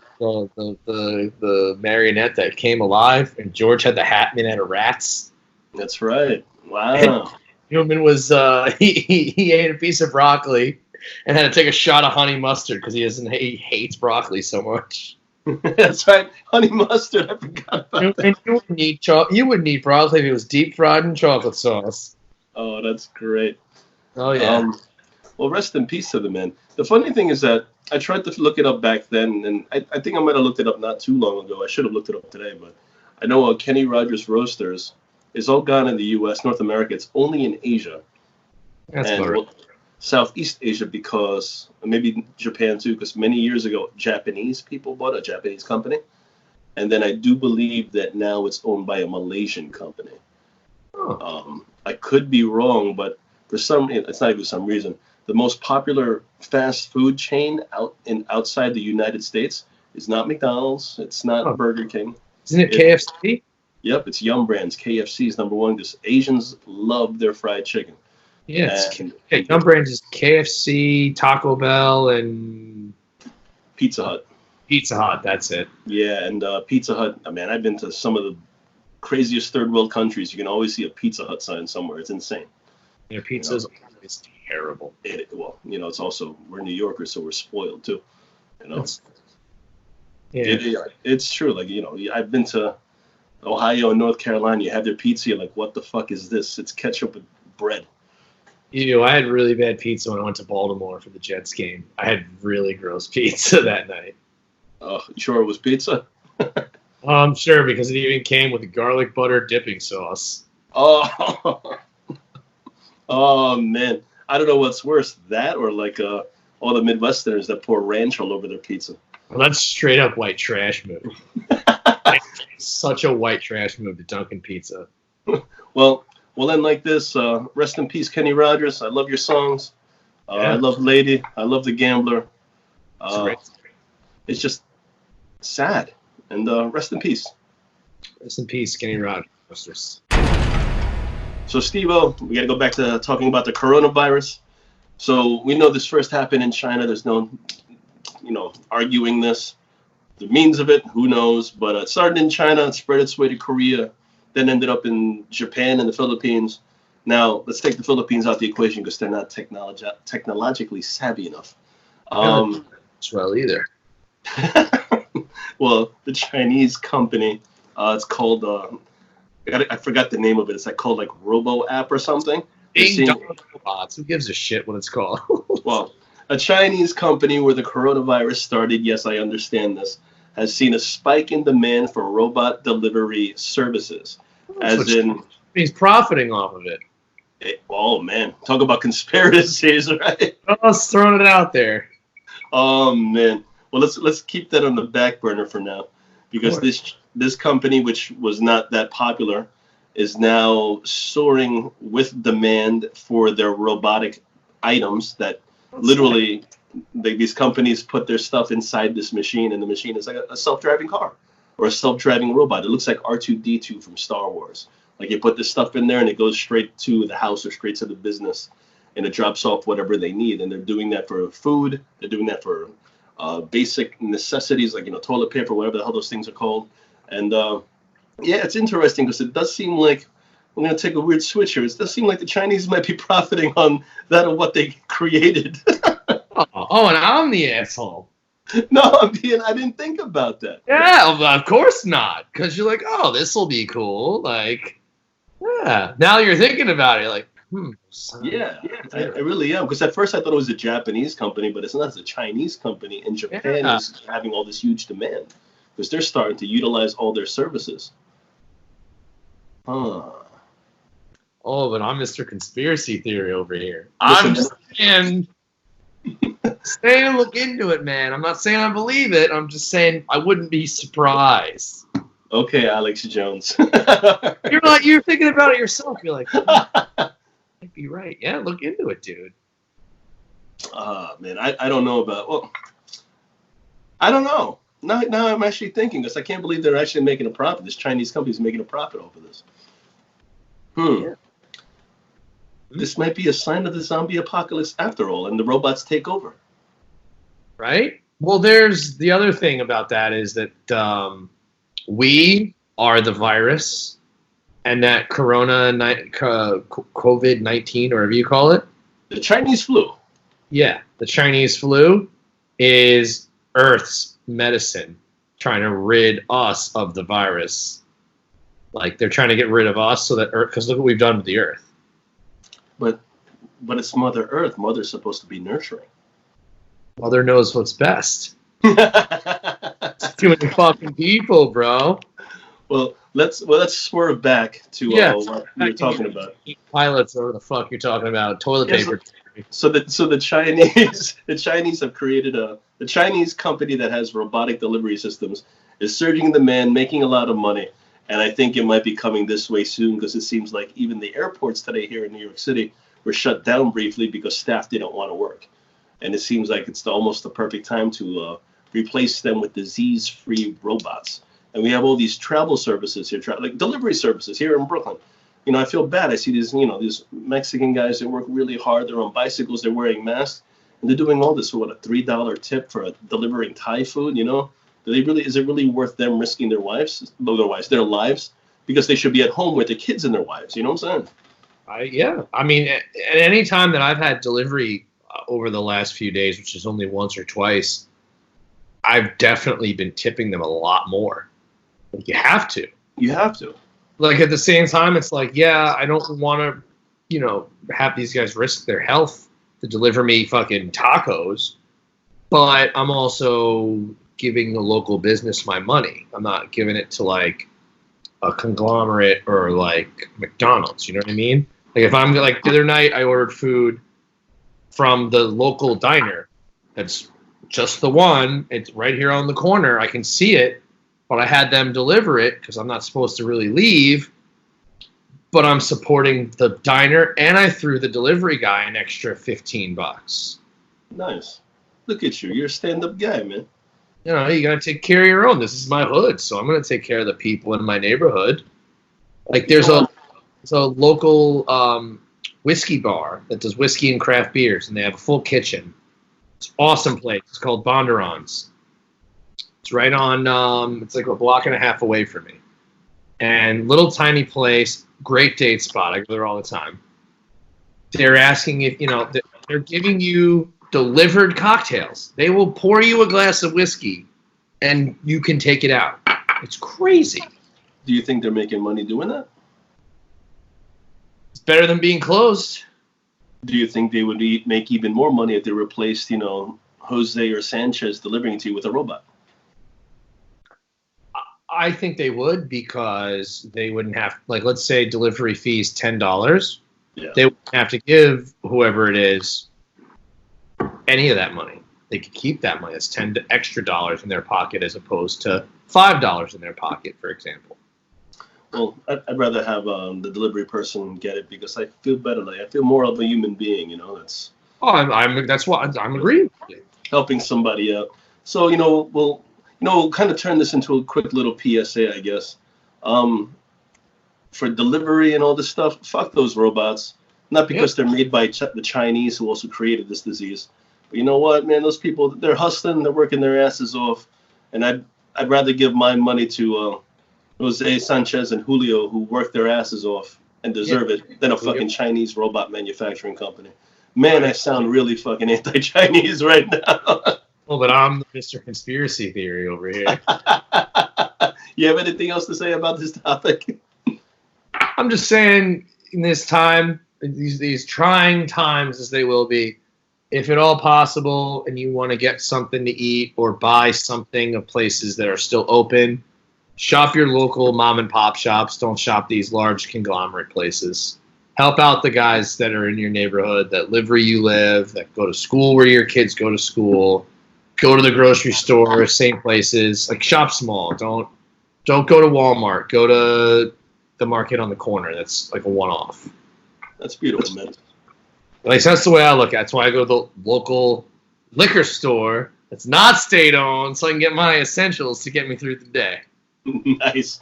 Speaker 2: the marionette that came alive, and George had the hat made out of rats.
Speaker 1: That's right. Wow.
Speaker 2: Newman was he ate a piece of broccoli and had to take a shot of honey mustard because he hates broccoli so much.
Speaker 1: That's right, honey mustard. I forgot about that.
Speaker 2: You wouldn't eat broccoli if it was deep fried in chocolate sauce.
Speaker 1: Oh, that's great.
Speaker 2: Oh yeah.
Speaker 1: Well, rest in peace to the man. The funny thing is that I tried to look it up back then, and I think I might have looked it up not too long ago. I should have looked it up today, but I know Kenny Rogers Roasters is all gone in the U.S., North America. It's only in Asia.
Speaker 2: That's right.
Speaker 1: Southeast Asia, because maybe Japan too, because many years ago, Japanese people bought a Japanese company. And then I do believe that now it's owned by a Malaysian company.
Speaker 2: Oh.
Speaker 1: I could be wrong, but it's not even some reason. The most popular fast food chain outside the United States is not McDonald's. It's not Burger King.
Speaker 2: Isn't it KFC?
Speaker 1: Yep, it's Yum Brands. KFC is number one because Asians love their fried chicken.
Speaker 2: Yeah, Yum Brands is KFC, Taco Bell, and
Speaker 1: Pizza Hut.
Speaker 2: Pizza Hut, that's it.
Speaker 1: Yeah, and Pizza Hut, man, I've been to some of the craziest third world countries. You can always see a Pizza Hut sign somewhere. It's insane.
Speaker 2: Their pizza is terrible.
Speaker 1: Well, it's also, we're New Yorkers, so we're spoiled too. It's true. Like, I've been to Ohio and North Carolina. You have their pizza. You're like, what the fuck is this? It's ketchup with bread.
Speaker 2: I had really bad pizza when I went to Baltimore for the Jets game. I had really gross pizza that night.
Speaker 1: Oh, you sure it was pizza?
Speaker 2: I'm sure, because it even came with garlic butter dipping sauce.
Speaker 1: Oh, oh man. I don't know what's worse, that or like all the Midwesterners that pour ranch all over their pizza.
Speaker 2: Well, that's straight up white trash move. Such a white trash move to Dunkin' Pizza.
Speaker 1: Well, then like this, rest in peace, Kenny Rogers. I love your songs. I love Lady. I love The Gambler.
Speaker 2: It's great.
Speaker 1: It's just sad. And rest in peace.
Speaker 2: Rest in peace, Kenny Rogers.
Speaker 1: So, Steve-O, we got to go back to talking about the coronavirus. So we know this first happened in China. There's no, arguing this. The means of it, who knows? But it started in China, it spread its way to Korea, then ended up in Japan and the Philippines. Now, let's take the Philippines out the equation because they're not technologically savvy enough.
Speaker 2: As well either.
Speaker 1: Well, the Chinese company, it's called, I forgot the name of it. It's called Robo App or something.
Speaker 2: Robots. Who gives a shit what it's called?
Speaker 1: Well, a Chinese company where the coronavirus started, yes, I understand this, has seen a spike in demand for robot delivery services.
Speaker 2: He's profiting off of it.
Speaker 1: Oh, man. Talk about conspiracies, right?
Speaker 2: I was throwing it out there.
Speaker 1: Oh, man. Well, let's keep that on the back burner for now, because this company, which was not that popular, is now soaring with demand for their robotic items that literally these companies put their stuff inside this machine, and the machine is like a self-driving car or a self-driving robot. It looks like R2-D2 from Star Wars. Like you put this stuff in there and it goes straight to the house or straight to the business, and it drops off whatever they need. And they're doing that for food. They're doing that for basic necessities like toilet paper, whatever the hell those things are called. And yeah, it's interesting because it does seem like, I'm going to take a weird switch here. It does seem like the Chinese might be profiting on that of what they created.
Speaker 2: And I'm the asshole.
Speaker 1: No, I didn't think about that.
Speaker 2: Yeah, of course not. Because you're like, oh, this will be cool. Yeah. Now you're thinking about it, like,
Speaker 1: Yeah, I really am. Because at first I thought it was a Japanese company, but it's not. It's a Chinese company, and Japan is having all this huge demand because they're starting to utilize all their services. Huh.
Speaker 2: Oh, but I'm Mr. Conspiracy Theory over here.
Speaker 1: Listen,
Speaker 2: I'm saying look into it, man. I'm not saying I believe it. I'm just saying I wouldn't be surprised.
Speaker 1: Okay, Alex Jones.
Speaker 2: You're thinking about it yourself. You're like, might be right. Yeah, look into it, dude.
Speaker 1: Man, I don't know about. Well, I don't know. Now I'm actually thinking this. I can't believe they're actually making a profit. This Chinese company is making a profit off of this. Yeah. This might be a sign of the zombie apocalypse after all, and the robots take over.
Speaker 2: Right? Well, there's the other thing about that is that we are the virus, and that COVID-19, or whatever you call it.
Speaker 1: The Chinese flu.
Speaker 2: Yeah, the Chinese flu is Earth's medicine, trying to rid us of the virus. Like, they're trying to get rid of us so that Earth, because look what we've done with the Earth.
Speaker 1: But it's Mother Earth. Mother's supposed to be nurturing.
Speaker 2: Mother knows what's best. Too many fucking people, bro.
Speaker 1: Well, let's swerve back to what we were talking about.
Speaker 2: Pilots, or the fuck you're talking about, toilet paper.
Speaker 1: So the Chinese have created the Chinese company that has robotic delivery systems is surging in demand, making a lot of money. And I think it might be coming this way soon because it seems like even the airports today here in New York City were shut down briefly because staff didn't want to work. And it seems like it's almost the perfect time to replace them with disease-free robots. And we have all these travel services here, like delivery services here in Brooklyn. I feel bad. I see these Mexican guys that work really hard. They're on bicycles. They're wearing masks. And they're doing all this for, a $3 tip for delivering Thai food, Is it really worth them risking their lives? Because they should be at home with their kids and their wives. You know what I'm saying?
Speaker 2: Yeah. I mean, at any time that I've had delivery over the last few days, which is only once or twice, I've definitely been tipping them a lot more. Like, you have to.
Speaker 1: You have to.
Speaker 2: Like, at the same time, it's like, yeah, I don't want to, have these guys risk their health to deliver me fucking tacos, but I'm also giving the local business my money. I'm not giving it to like a conglomerate or like McDonald's. You know what I mean? Like, if I'm like, the other night I ordered food from the local diner. That's just the one. It's right here on the corner. I can see it, but I had them deliver it because I'm not supposed to really leave. but I'm supporting the diner, and I threw the delivery guy an extra $15.
Speaker 1: Nice. Look at you. You're a stand-up guy, man.
Speaker 2: You know, you gotta take care of your own. This is my hood, so I'm gonna take care of the people in my neighborhood. Like there's a local whiskey bar that does whiskey and craft beers, and they have a full kitchen. It's an awesome place. It's called Bondurant's. It's right on. It's like a block and a half away from me, and little tiny place, great date spot. I go there all the time. They're asking if they're giving you delivered cocktails. They will pour you a glass of whiskey, and you can take it out. It's crazy.
Speaker 1: Do you think they're making money doing that?
Speaker 2: It's better than being closed.
Speaker 1: Do you think they would make even more money if they replaced, Jose or Sanchez delivering to you with a robot?
Speaker 2: I think they would, because they wouldn't have, like, let's say delivery fees $10.
Speaker 1: Yeah.
Speaker 2: They wouldn't have to give whoever it is any of that money. They could keep that money. It's $10 extra in their pocket as opposed to $5 in their pocket, for example.
Speaker 1: Well, I'd rather have the delivery person get it, because I feel better. Like, I feel more of a human being. That's.
Speaker 2: Oh, that's what I'm agreeing with you.
Speaker 1: Helping somebody out. So we'll kind of turn this into a quick little PSA, I guess. For delivery and all this stuff, fuck those robots. Not because they're made by the Chinese, who also created this disease. But you know what, man? Those people, they're hustling, they're working their asses off, and I'd rather give my money to Jose, Sanchez, and Julio, who work their asses off and deserve it, than a fucking Chinese robot manufacturing company. Man, I sound really fucking anti-Chinese right now.
Speaker 2: Well, but I'm the Mr. Conspiracy Theory over here.
Speaker 1: You have anything else to say about this topic?
Speaker 2: I'm just saying, in this time, these trying times as they will be, if at all possible, and you want to get something to eat or buy something of places that are still open, shop your local mom and pop shops. Don't shop these large conglomerate places. Help out the guys that are in your neighborhood, that live where you live, that go to school where your kids go to school. Go to the grocery store, same places. Like, shop small. Don't go to Walmart. Go to the market on the corner. That's like a one-off.
Speaker 1: That's beautiful, man.
Speaker 2: At least that's the way I look at it. That's why I go to the local liquor store that's not state-owned, so I can get my essentials to get me through the day.
Speaker 1: Nice.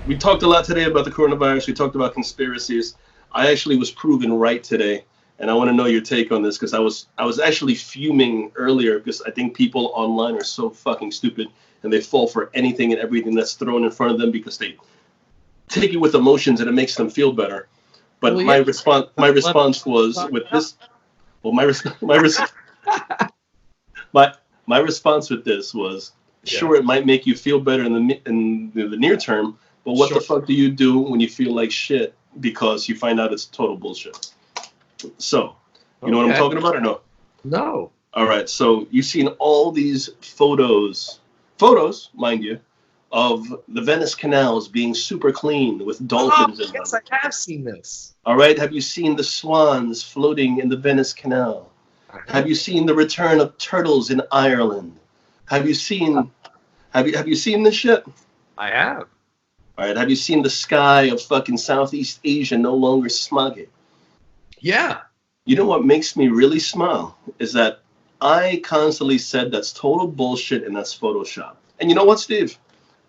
Speaker 1: We talked a lot today about the coronavirus. We talked about conspiracies. I actually was proven right today, and I want to know your take on this, because I was actually fuming earlier, because I think people online are so fucking stupid, and they fall for anything and everything that's thrown in front of them, because they take it with emotions and it makes them feel better. But my response was with this. Well, my response with this was, sure, it might make you feel better in the near term, but what the fuck do you do when you feel like shit because you find out it's total bullshit? So, you know what I'm talking about, or no?
Speaker 2: No.
Speaker 1: All right. So you've seen all these photos, mind you, of the Venice canals being super clean with dolphins in them.
Speaker 2: Yes, I have seen this.
Speaker 1: All right. Have you seen the swans floating in the Venice Canal? Have you seen the return of turtles in Ireland? Have you seen this shit?
Speaker 2: I have.
Speaker 1: All right. Have you seen the sky of fucking Southeast Asia no longer smoggy?
Speaker 2: Yeah.
Speaker 1: You know what makes me really smile is that I constantly said that's total bullshit and that's Photoshop. And you know what, Steve?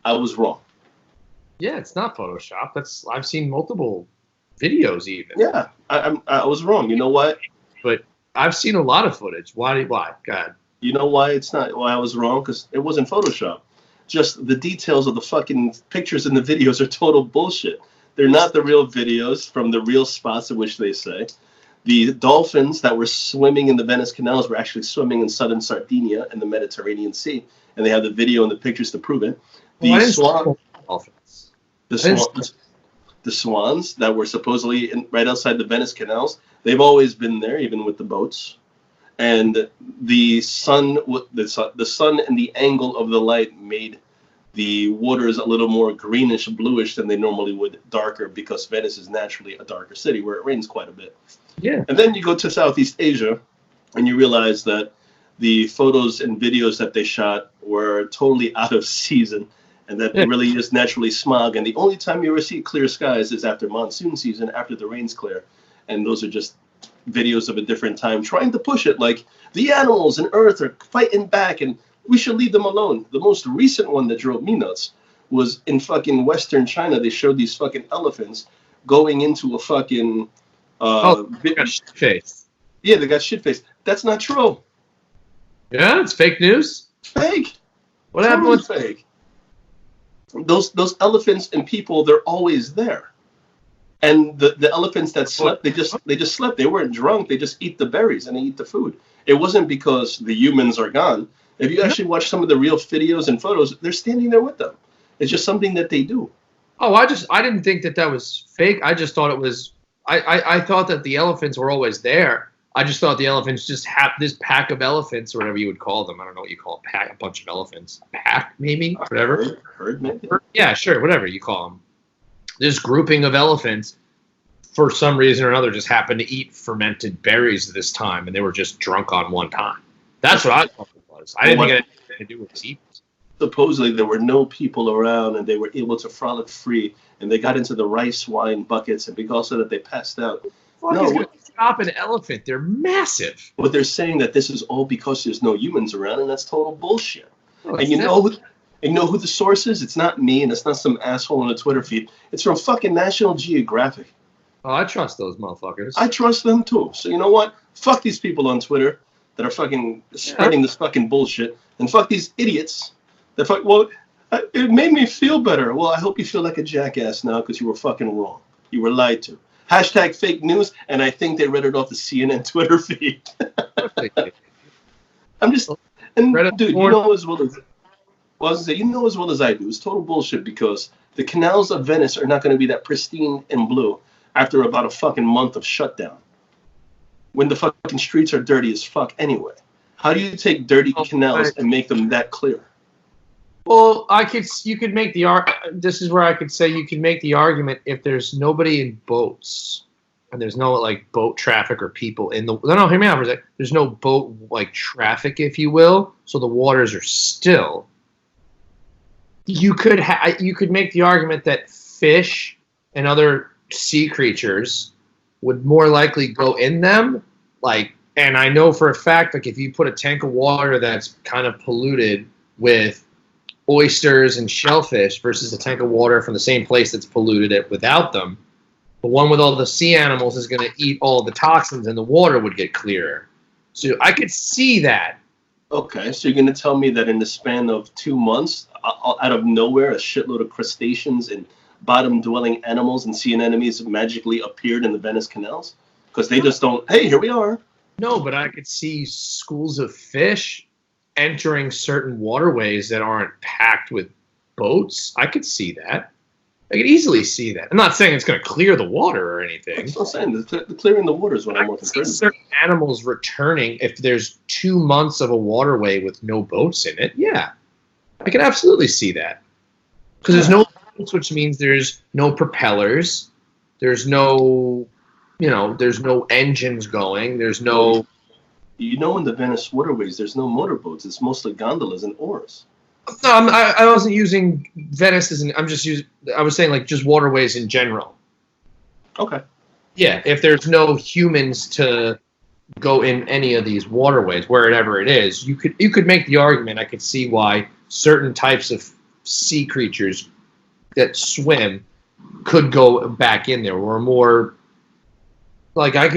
Speaker 1: I was wrong.
Speaker 2: Yeah, it's not Photoshop. I've seen multiple videos even.
Speaker 1: Yeah, I was wrong. You know what?
Speaker 2: But I've seen a lot of footage. Why? God.
Speaker 1: You know why I was wrong? Because it wasn't Photoshop. Just the details of the fucking pictures and the videos are total bullshit. They're not the real videos from the real spots in which they say. The dolphins that were swimming in the Venice canals were actually swimming in southern Sardinia in the Mediterranean Sea, and they have the video and the pictures to prove it. The swans that were supposedly right outside the Venice canals, they've always been there, even with the boats. And the sun and the angle of the light made the waters a little more greenish, bluish than they normally would, darker, because Venice is naturally a darker city where it rains quite a bit.
Speaker 2: Yeah.
Speaker 1: And then you go to Southeast Asia, and you realize that the photos and videos that they shot were totally out of season, and that it really is naturally smog. And the only time you ever see clear skies is after monsoon season, after the rains clear. And those are just videos of a different time trying to push it like the animals and Earth are fighting back and we should leave them alone. The most recent one that drove me nuts was in fucking Western China. They showed these fucking elephants going into a fucking
Speaker 2: they got shit face.
Speaker 1: Yeah, they got shit faced. That's not true.
Speaker 2: Yeah, it's fake news.
Speaker 1: Fake.
Speaker 2: What happened with
Speaker 1: fake? Those elephants and people, they're always there. And the elephants that slept, they just slept. They weren't drunk. They just eat the berries and they eat the food. It wasn't because the humans are gone. If you actually watch some of the real videos and photos, they're standing there with them. It's just something that they do.
Speaker 2: Oh, I didn't think that was fake. I just thought it was. I thought that the elephants were always there. I just thought the elephants just have this pack of elephants, or whatever you would call them. I don't know what you call a pack, a bunch of elephants. Pack, maybe? Whatever.
Speaker 1: Herd, maybe?
Speaker 2: Yeah, sure, whatever you call them. This grouping of elephants, for some reason or another, just happened to eat fermented berries this time, and they were just drunk on one time. That's what I thought it was. I didn't think it had anything to do with people.
Speaker 1: Supposedly there were no people around, and they were able to frolic free, and they got into the rice wine buckets, and because of that, they passed out.
Speaker 2: Stop an elephant. They're massive.
Speaker 1: But they're saying that this is all because there's no humans around, and that's total bullshit. And you know who the source is? It's not me, and it's not some asshole on a Twitter feed. It's from fucking National Geographic.
Speaker 2: Oh, I trust those motherfuckers.
Speaker 1: I trust them too. So you know what? Fuck these people on Twitter that are fucking spreading this fucking bullshit, and fuck these idiots that fuck. Well, it made me feel better. Well, I hope you feel like a jackass now because you were fucking wrong. You were lied to. Hashtag fake news, and I think they read it off the CNN Twitter feed. I'm just, and dude, you know as well as, well, I was gonna say, you know as well as I do, it's total bullshit because the canals of Venice are not going to be that pristine and blue after about a fucking month of shutdown. When the fucking streets are dirty as fuck anyway. How do you take dirty canals and make them that clear?
Speaker 2: Well, you could make this is where I could say you could make the argument if there's nobody in boats and there's no like boat traffic or people in the hear me out for a sec. There's no boat like traffic, if you will, so the waters are still. You could make the argument that fish and other sea creatures would more likely go in them, like, and I know for a fact, like, if you put a tank of water that's kind of polluted with oysters and shellfish versus a tank of water from the same place that's polluted it without them, the one with all the sea animals is going to eat all the toxins and the water would get clearer. So I could see that.
Speaker 1: Okay, so you're going to tell me that in the span of 2 months, out of nowhere, a shitload of crustaceans and bottom-dwelling animals and sea anemones magically appeared in the Venice canals? Because they just don't, hey, here we are.
Speaker 2: No, but I could see schools of fish entering certain waterways that aren't packed with boats. I could see that. I could easily see that. I'm not saying it's going to clear the water or anything.
Speaker 1: That's what I'm saying. The clearing the water is what I'm more concerned about.
Speaker 2: Certain animals returning if there's 2 months of a waterway with no boats in it. Yeah, I can absolutely see that. Because there's no boats, which means there's no propellers. There's no, there's no engines going. There's no...
Speaker 1: in the Venice waterways, there's no motorboats. It's mostly gondolas and oars.
Speaker 2: No, I wasn't using Venice as I was saying, like, just waterways in general.
Speaker 1: Okay.
Speaker 2: Yeah, if there's no humans to go in any of these waterways, wherever it is, you could make the argument. I could see why certain types of sea creatures that swim could go back in there, or more. Like, I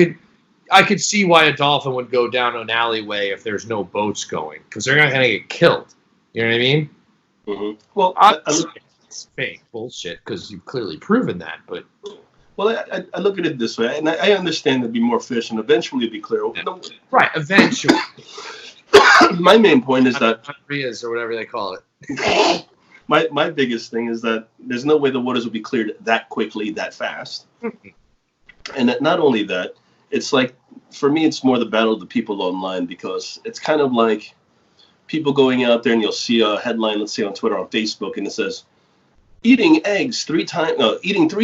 Speaker 2: could see why a dolphin would go down an alleyway if there's no boats going, because they're not going to get killed. You know what I mean?
Speaker 1: Mm-hmm. Well,
Speaker 2: it's fake bullshit because you've clearly proven that. But
Speaker 1: I look at it this way, and I understand there'd be more fish, and eventually it'd be clear.
Speaker 2: Right, eventually.
Speaker 1: My main point is that
Speaker 2: or whatever they call it.
Speaker 1: My biggest thing is that there's no way the waters will be cleared that quickly, that fast. Mm-hmm. And that not only that, it's like, for me, it's more the battle of the people online, because it's kind of like people going out there and you'll see a headline, let's say on Twitter, on Facebook, and it says, eating 3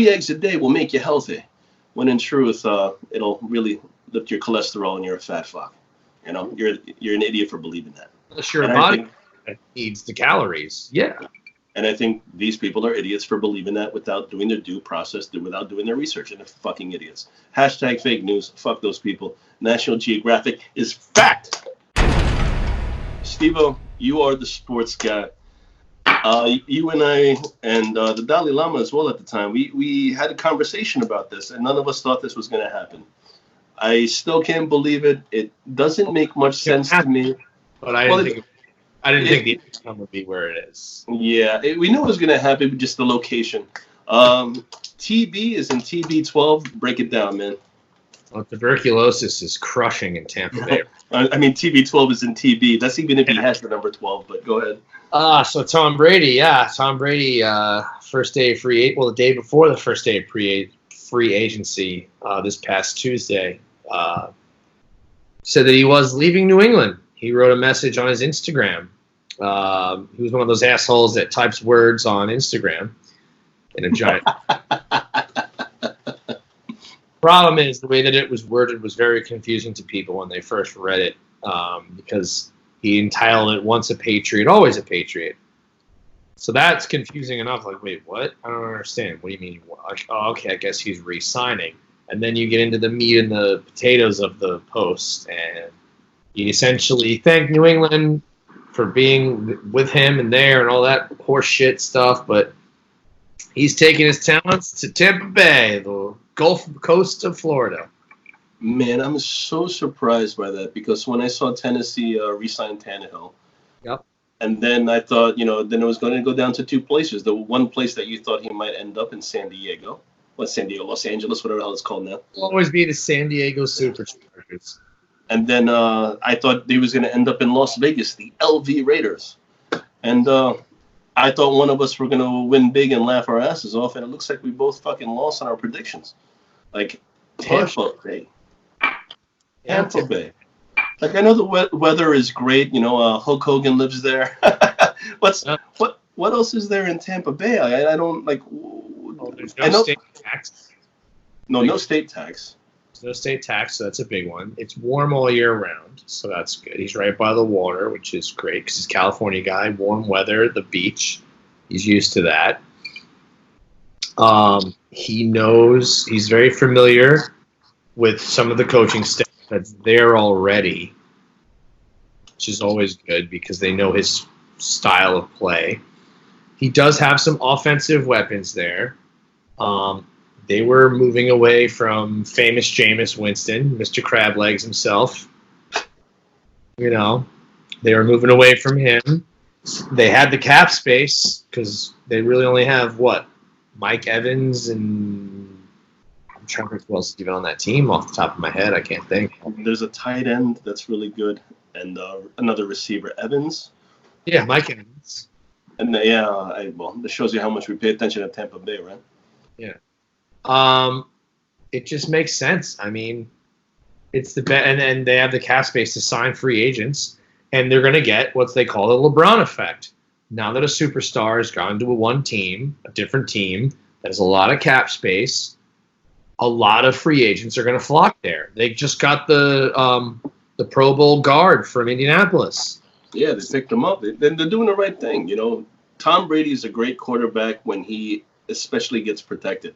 Speaker 1: eggs a day will make you healthy. When in truth, it'll really lift your cholesterol and you're a fat fuck. You're an idiot for believing that.
Speaker 2: Unless your body needs the calories. Yeah.
Speaker 1: And I think these people are idiots for believing that without doing their due process, without doing their research. And they're fucking idiots. Hashtag fake news. Fuck those people. National Geographic is fact. Steve-O, you are the sports guy. You and I and the Dalai Lama as well at the time, we had a conversation about this, and none of us thought this was going to happen. I still can't believe it. It doesn't make much sense to me.
Speaker 2: But I didn't think the outcome would be where it is.
Speaker 1: Yeah, we knew it was going to happen, but just the location. TB is in TB12. Break it down, man.
Speaker 2: Well, tuberculosis is crushing in Tampa Bay.
Speaker 1: I mean, TB12 is in TB. That's even if he has the number 12, but go ahead.
Speaker 2: So Tom Brady, first day of the day before the first day of free agency, this past Tuesday, said that he was leaving New England. He wrote a message on his Instagram. He was one of those assholes that types words on Instagram in a giant. Problem is, the way that it was worded was very confusing to people when they first read it, because he entitled it "Once a Patriot, Always a Patriot." So that's confusing enough. Like, wait, what? I don't understand. What do you mean? Like, oh, okay, I guess he's re-signing. And then you get into the meat and the potatoes of the post, and he essentially thanked New England for being with him and there and all that horse shit stuff, but he's taking his talents to Tampa Bay, the Gulf Coast of Florida.
Speaker 1: Man, I'm so surprised by that, because when I saw Tennessee re-sign Tannehill,
Speaker 2: yep,
Speaker 1: and then I thought, then it was going to go down to two places. The one place that you thought he might end up in San Diego, San Diego, Los Angeles, whatever the hell it's called now.
Speaker 2: It'll always be the San Diego Superchargers.
Speaker 1: And then I thought he was going to end up in Las Vegas, the LV Raiders. And I thought one of us were going to win big and laugh our asses off, and it looks like we both fucking lost on our predictions. Like, Tampa Bay. Tampa Bay. Like, I know the weather is great. Hulk Hogan lives there. What else is there in Tampa Bay? I don't, like...
Speaker 2: there's no state tax.
Speaker 1: No state tax.
Speaker 2: No state tax, so that's a big one. It's warm all year round, so that's good. He's right by the water, which is great because he's a California guy. Warm weather, the beach. He's used to that. He's very familiar with some of the coaching staff that's there already, which is always good because they know his style of play. He does have some offensive weapons there. They were moving away from famous Jameis Winston, Mr. Crab Legs himself. They were moving away from him. They had the cap space because they really only have, Mike Evans, and I'm trying to think who else is even on that team off the top of my head. I can't think.
Speaker 1: There's a tight end that's really good, and another receiver, Evans.
Speaker 2: Yeah, Mike Evans.
Speaker 1: And this shows you how much we pay attention to Tampa Bay, right?
Speaker 2: Yeah. It just makes sense. I mean, it's the best, and they have the cap space to sign free agents, and they're going to get what they call the LeBron effect. Now that a superstar has gone to a different team that has a lot of cap space, a lot of free agents are going to flock there. They just got the Pro Bowl guard from Indianapolis.
Speaker 1: Yeah, they picked him up. They're doing the right thing. Tom Brady is a great quarterback when he especially gets protected.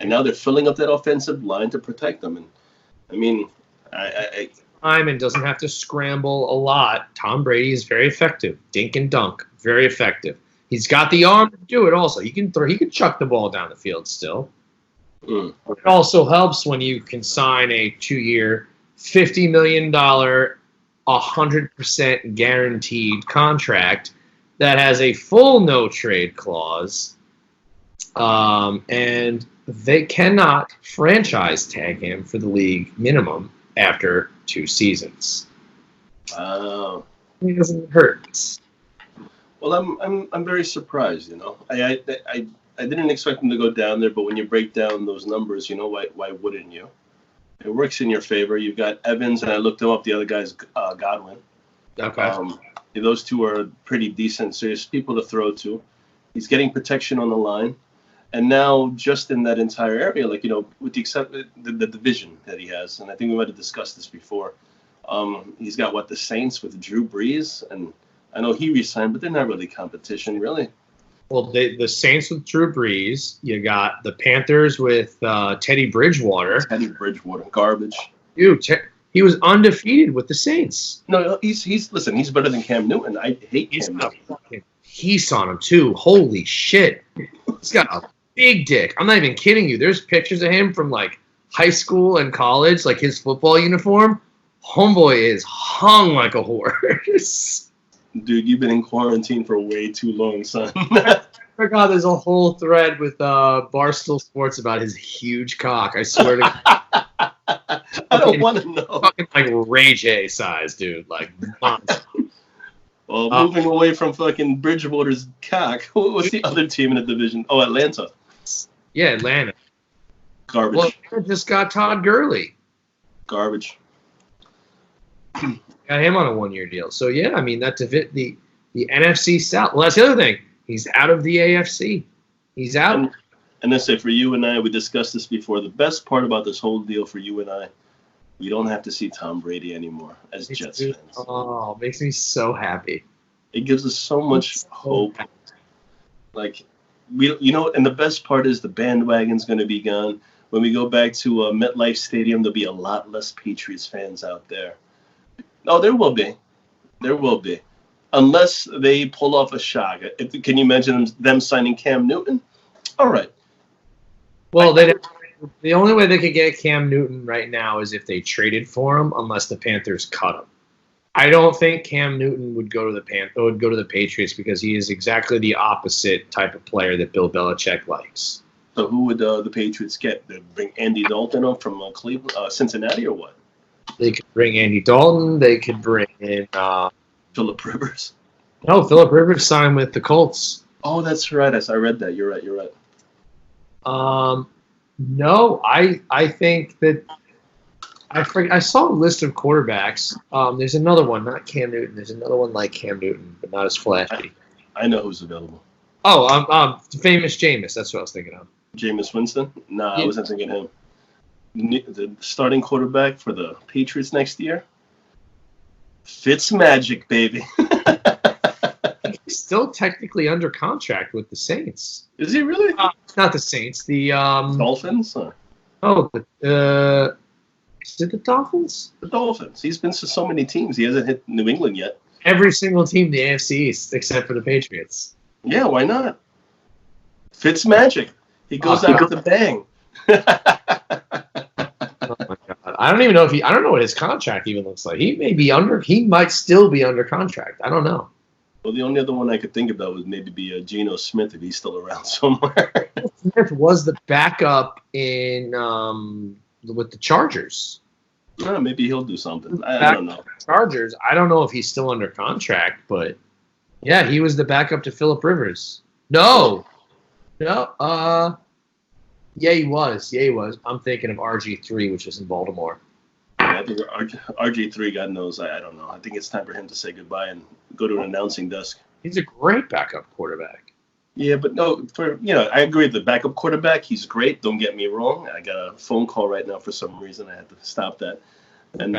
Speaker 1: And now they're filling up that offensive line to protect them. And I mean,
Speaker 2: time and doesn't have to scramble a lot. Tom Brady is very effective. Dink and dunk, very effective. He's got the arm to do it. Also, he can chuck the ball down the field still. It also helps when you can sign a 2-year, $50 million, 100% guaranteed contract that has a full no trade clause, and they cannot franchise tag him for the league minimum after 2 seasons. It doesn't hurt.
Speaker 1: Well, I'm very surprised. I didn't expect him to go down there, but when you break down those numbers, why wouldn't you? It works in your favor. You've got Evans, and I looked him up. The other guy's Godwin.
Speaker 2: Okay.
Speaker 1: Those two are pretty decent, serious people to throw to. He's getting protection on the line. And now, just in that entire area, with the exception the division that he has, and I think we might have discussed this before, he's got, the Saints with Drew Brees, and I know he resigned, but they're not really competition, really.
Speaker 2: Well, the Saints with Drew Brees. You got the Panthers with Teddy Bridgewater.
Speaker 1: Teddy Bridgewater, garbage.
Speaker 2: Dude, he was undefeated with the Saints.
Speaker 1: No, he's listen. He's better than Cam Newton. I hate Cam Newton.
Speaker 2: Fucking piece on him too. Holy shit, he's got a big dick. I'm not even kidding you. There's pictures of him from like high school and college, like his football uniform. Homeboy is hung like a horse.
Speaker 1: Dude, you've been in quarantine for way too long, son.
Speaker 2: I forgot there's a whole thread with Barstool Sports about his huge cock. I swear to God.
Speaker 1: I don't want to know.
Speaker 2: Fucking like Ray J size, dude. Like, monster.
Speaker 1: Well, moving away from fucking Bridgewater's cock, what's the other team in the division? Oh, Atlanta.
Speaker 2: Yeah, Atlanta.
Speaker 1: Garbage.
Speaker 2: Well, they just got Todd Gurley.
Speaker 1: Garbage.
Speaker 2: Got him on a 1-year deal. So, yeah, I mean, that's the NFC South. Well, that's the other thing. He's out of the AFC. He's out.
Speaker 1: And let's say for you and I, we discussed this before. The best part about this whole deal for you and I, we don't have to see Tom Brady anymore as Jets fans.
Speaker 2: Oh, it makes me so happy.
Speaker 1: It gives us so much hope. Like, and the best part is the bandwagon's going to be gone. When we go back to MetLife Stadium, there'll be a lot less Patriots fans out there. No, there will be. There will be. Unless they pull off a shock. Can you imagine them signing Cam Newton? All right.
Speaker 2: Well, the only way they could get Cam Newton right now is if they traded for him, unless the Panthers cut him. I don't think Cam Newton would go to the Patriots because he is exactly the opposite type of player that Bill Belichick likes.
Speaker 1: So who would the Patriots get? They'd bring Andy Dalton up from Cleveland, Cincinnati, or what?
Speaker 2: They could bring Andy Dalton. They could bring in
Speaker 1: Phillip Rivers.
Speaker 2: No, Phillip Rivers signed with the Colts.
Speaker 1: Oh, that's right. I read that. You're right.
Speaker 2: No, I think that I saw a list of quarterbacks. There's another one, not Cam Newton. There's another one like Cam Newton, but not as flashy.
Speaker 1: I know who's available.
Speaker 2: Oh, famous Jameis. That's what I was thinking of.
Speaker 1: Jameis Winston? Nah,
Speaker 2: Yeah.
Speaker 1: I wasn't thinking him. The starting quarterback for the Patriots next year? Fitzmagic, baby.
Speaker 2: He's still technically under contract with the Saints.
Speaker 1: Is he really?
Speaker 2: Not the Saints. The
Speaker 1: Dolphins?
Speaker 2: is it the Dolphins?
Speaker 1: The Dolphins. He's been to so many teams. He hasn't hit New England yet.
Speaker 2: Every single team in the AFC East except for the Patriots.
Speaker 1: Yeah, why not? Fitzmagic. He goes out with a bang.
Speaker 2: Oh my God. I don't know what his contract even looks like. He might still be under contract. I don't know.
Speaker 1: Well, the only other one I could think about would maybe be Geno Smith if he's still around somewhere.
Speaker 2: Smith was the backup in with the Chargers.
Speaker 1: Maybe he'll do something. I don't know.
Speaker 2: Chargers. I don't know if he's still under contract, but yeah, he was the backup to Phillip Rivers. No. Yeah, he was. I'm thinking of RG3, which is in Baltimore.
Speaker 1: Yeah, I think RG3, God knows, I don't know. I think it's time for him to say goodbye and go to an announcing desk.
Speaker 2: He's a great backup quarterback.
Speaker 1: Yeah, but no, I agree. The backup quarterback, he's great. Don't get me wrong. I got a phone call right now for some reason. I had to stop that. And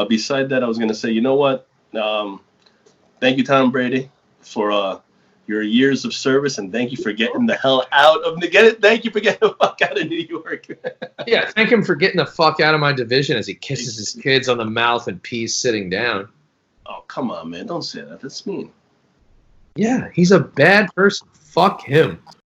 Speaker 1: beside that, I was going to say, you know what? Thank you, Tom Brady, for your years of service, and thank you for getting the hell out of Thank you for getting the fuck out of New York.
Speaker 2: Yeah, thank him for getting the fuck out of my division as he kisses his kids on the mouth and pees sitting down.
Speaker 1: Oh, come on, man. Don't say that. That's mean.
Speaker 2: Yeah, he's a bad person. Fuck him.